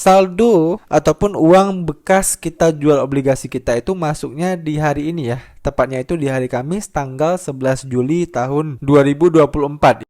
saldo ataupun uang bekas kita jual obligasi kita itu masuknya di hari ini ya. Tepatnya itu di hari Kamis tanggal 11 Juli tahun 2024.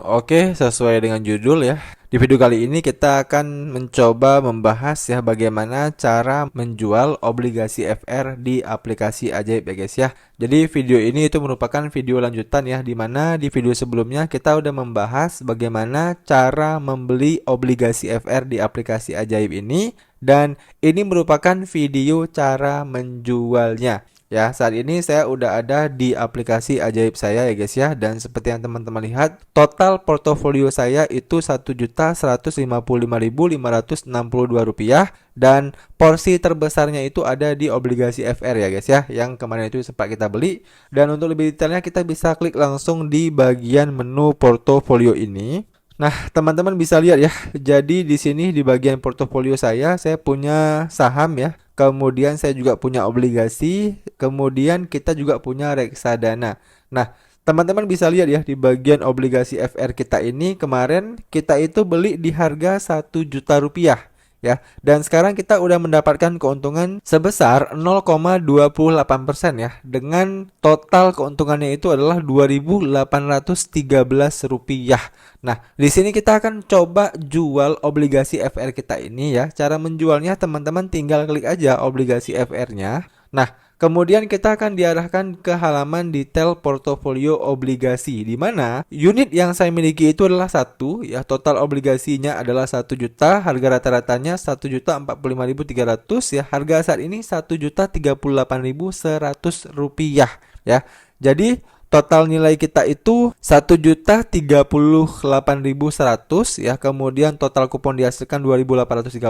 Oke, sesuai dengan judul ya. Di video kali ini kita akan mencoba membahas ya bagaimana cara menjual obligasi FR di aplikasi Ajaib ya guys ya. Jadi video ini itu merupakan video lanjutan ya, dimana di video sebelumnya kita udah membahas bagaimana cara membeli obligasi FR di aplikasi Ajaib ini, dan ini merupakan video cara menjualnya. Ya, saat ini saya udah ada di aplikasi Ajaib saya ya guys ya. Dan seperti yang teman-teman lihat, total portofolio saya itu Rp1.155.562. Dan porsi terbesarnya itu ada di obligasi FR ya guys ya, yang kemarin itu sempat kita beli. Dan untuk lebih detailnya kita bisa klik langsung di bagian menu portofolio ini. Nah, teman-teman bisa lihat ya. Jadi di sini di bagian portofolio saya punya saham ya. Kemudian saya juga punya obligasi, kemudian kita juga punya reksadana. Nah, teman-teman bisa lihat ya di bagian obligasi FR kita ini kemarin kita itu beli di harga Rp1.000.000 ya. Dan sekarang kita udah mendapatkan keuntungan sebesar 0,28% ya. Dengan total keuntungannya itu adalah Rp2.813. Nah, di sini kita akan coba jual obligasi FR kita ini ya. Cara menjualnya teman-teman tinggal klik aja obligasi FR-nya. Nah, kemudian kita akan diarahkan ke halaman detail portofolio obligasi, di mana unit yang saya miliki itu adalah 1 ya. Total obligasinya adalah 1 juta, harga rata-ratanya Rp1.045.300 ya. Harga saat ini Rp1.038.100 ya. Jadi total nilai kita itu Rp1.038.100 ya. Kemudian total kupon dihasilkan 2.813,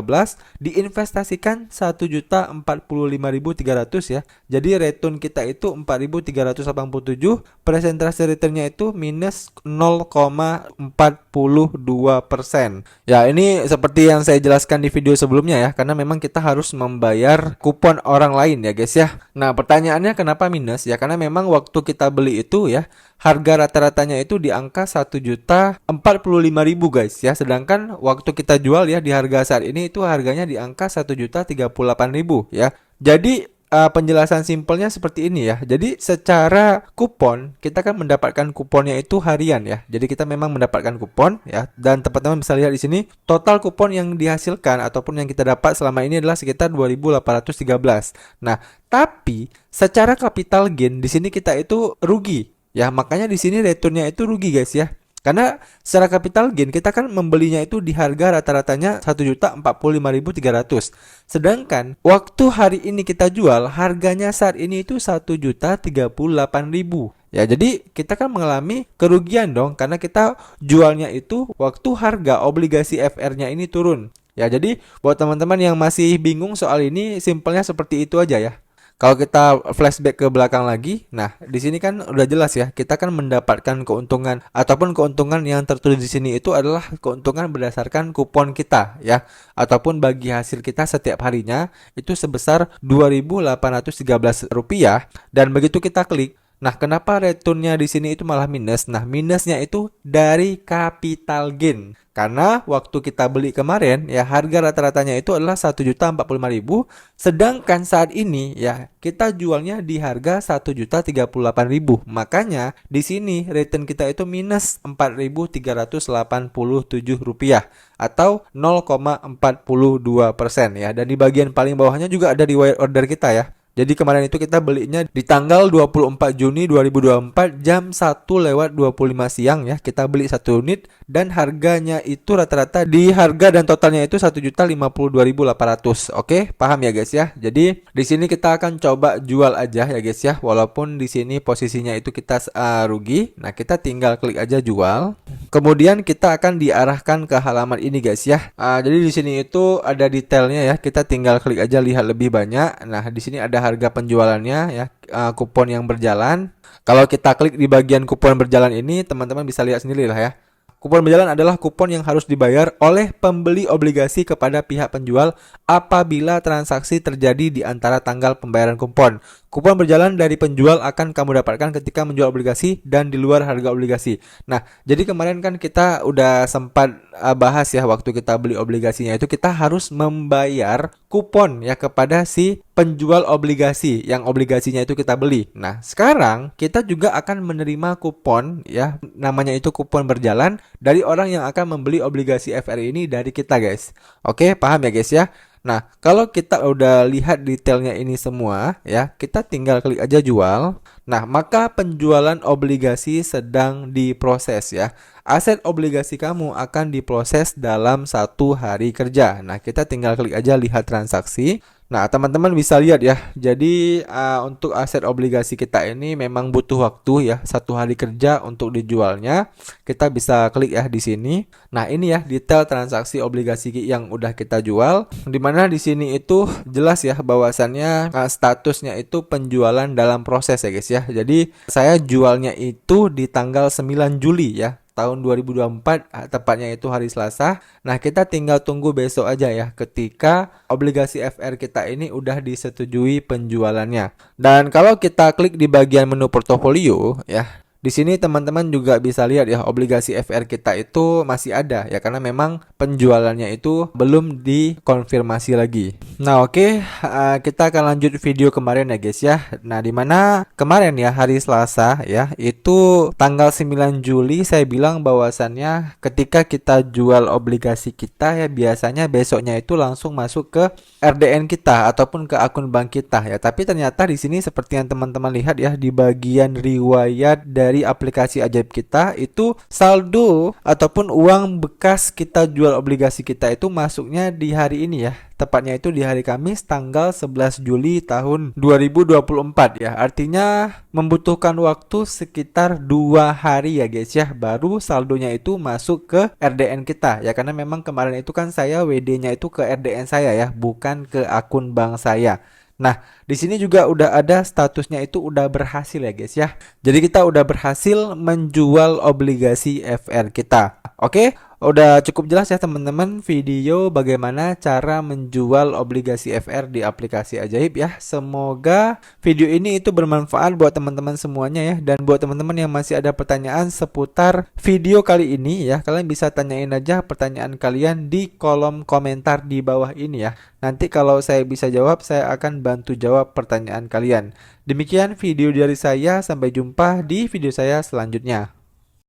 diinvestasikan Rp1.045.300 ya. Jadi return kita itu 4.387, presentasi returnnya itu minus 0,42%. Ya, ini seperti yang saya jelaskan di video sebelumnya ya, karena memang kita harus membayar kupon orang lain ya guys ya. Nah, pertanyaannya kenapa minus ya? Karena memang waktu kita beli itu ya, harga rata-ratanya itu di angka Rp1.045.000 guys ya. Sedangkan waktu kita jual ya di harga saat ini itu harganya di angka Rp1.038.000 ya. Jadi penjelasan simpelnya seperti ini ya. Jadi secara kupon kita kan mendapatkan kuponnya itu harian ya. Jadi kita memang mendapatkan kupon ya, dan teman-teman bisa lihat di sini total kupon yang dihasilkan ataupun yang kita dapat selama ini adalah sekitar 2.813. Nah, tapi secara capital gain di sini kita itu rugi ya. Makanya di sini returnnya itu rugi guys ya. Karena secara capital gain kita kan membelinya itu di harga rata-ratanya Rp1.045.300. Sedangkan waktu hari ini kita jual harganya saat ini itu Rp1.038.000. Ya, jadi kita kan mengalami kerugian dong, karena kita jualnya itu waktu harga obligasi FR-nya ini turun. Ya, jadi buat teman-teman yang masih bingung soal ini, simpelnya seperti itu aja ya. Kalau kita flashback ke belakang lagi, nah di sini kan udah jelas ya, kita kan mendapatkan keuntungan ataupun keuntungan yang tertulis di sini itu adalah keuntungan berdasarkan kupon kita ya, ataupun bagi hasil kita setiap harinya itu sebesar Rp2.813. Dan begitu kita klik, nah kenapa returnnya di sini itu malah minus? Nah, minusnya itu dari capital gain. Karena waktu kita beli kemarin ya harga rata-ratanya itu adalah Rp1.045.000, sedangkan saat ini ya kita jualnya di harga Rp1.038.000. Makanya di sini return kita itu minus Rp4.387 atau 0,42% ya. Dan di bagian paling bawahnya juga ada riwayat order kita ya. Jadi kemarin itu kita belinya di tanggal 24 Juni 2024 jam 1:25 siang ya. Kita beli 1 unit dan harganya itu rata-rata di harga dan totalnya itu Rp1.052.800. Oke, paham ya guys ya. Jadi di sini kita akan coba jual aja ya guys ya. Walaupun di sini posisinya itu kita rugi. Nah, kita tinggal klik aja jual. Kemudian kita akan diarahkan ke halaman ini guys ya. Jadi di sini itu ada detailnya ya. Kita tinggal klik aja lihat lebih banyak. Nah, di sini ada harga penjualannya ya, kupon yang berjalan. Kalau kita klik di bagian kupon berjalan ini, teman-teman bisa lihat sendiri lah ya. Kupon berjalan adalah kupon yang harus dibayar oleh pembeli obligasi kepada pihak penjual apabila transaksi terjadi di antara tanggal pembayaran kupon. Kupon berjalan dari penjual akan kamu dapatkan ketika menjual obligasi dan di luar harga obligasi. Nah, jadi kemarin kan kita udah sempat bahas ya, waktu kita beli obligasinya itu kita harus membayar kupon ya kepada si penjual obligasi yang obligasinya itu kita beli. Nah, sekarang kita juga akan menerima kupon ya, namanya itu kupon berjalan dari orang yang akan membeli obligasi FR ini dari kita, guys. Oke, paham ya, guys ya? Nah, kalau kita udah lihat detailnya ini semua ya, kita tinggal klik aja jual. Nah, maka penjualan obligasi sedang diproses ya. Aset obligasi kamu akan diproses dalam 1 hari kerja. Nah, kita tinggal klik aja lihat transaksi. Nah, teman-teman bisa lihat ya. Jadi untuk aset obligasi kita ini memang butuh waktu ya, 1 hari kerja untuk dijualnya. Kita bisa klik ya di sini. Nah, ini ya detail transaksi obligasi yang udah kita jual. Dimana di sini itu jelas ya bahwasannya statusnya itu penjualan dalam proses ya, guys ya. Jadi saya jualnya itu di tanggal 9 Juli ya, tahun 2024, tepatnya itu hari Selasa. Nah, kita tinggal tunggu besok aja ya ketika obligasi FR kita ini udah disetujui penjualannya. Dan kalau kita klik di bagian menu portofolio ya, di sini teman-teman juga bisa lihat ya obligasi FR kita itu masih ada ya, karena memang penjualannya itu belum dikonfirmasi lagi. Nah, oke, kita akan lanjut video kemarin ya, guys ya. Nah, dimana kemarin ya hari Selasa ya, itu tanggal 9 Juli saya bilang bahwasannya ketika kita jual obligasi kita ya, biasanya besoknya itu langsung masuk ke RDN kita ataupun ke akun bank kita ya. Tapi ternyata di sini seperti yang teman-teman lihat ya, di bagian riwayat dari aplikasi ajaib kita itu saldo ataupun uang bekas kita jual obligasi kita itu masuknya di hari ini ya. Tepatnya itu di hari Kamis tanggal 11 Juli tahun 2024 ya. Artinya membutuhkan waktu sekitar 2 hari ya, guys ya, baru saldonya itu masuk ke RDN kita ya, karena memang kemarin itu kan saya WD-nya itu ke RDN saya ya, bukan ke akun bank saya. Nah, di sini juga udah ada statusnya itu udah berhasil ya, guys ya. Jadi kita udah berhasil menjual obligasi FR kita. Oke, udah cukup jelas ya teman-teman video bagaimana cara menjual obligasi FR di aplikasi ajaib ya. Semoga video ini itu bermanfaat buat teman-teman semuanya ya. Dan buat teman-teman yang masih ada pertanyaan seputar video kali ini ya, kalian bisa tanyain aja pertanyaan kalian di kolom komentar di bawah ini ya. Nanti kalau saya bisa jawab, saya akan bantu jawab pertanyaan kalian. Demikian video dari saya, sampai jumpa di video saya selanjutnya.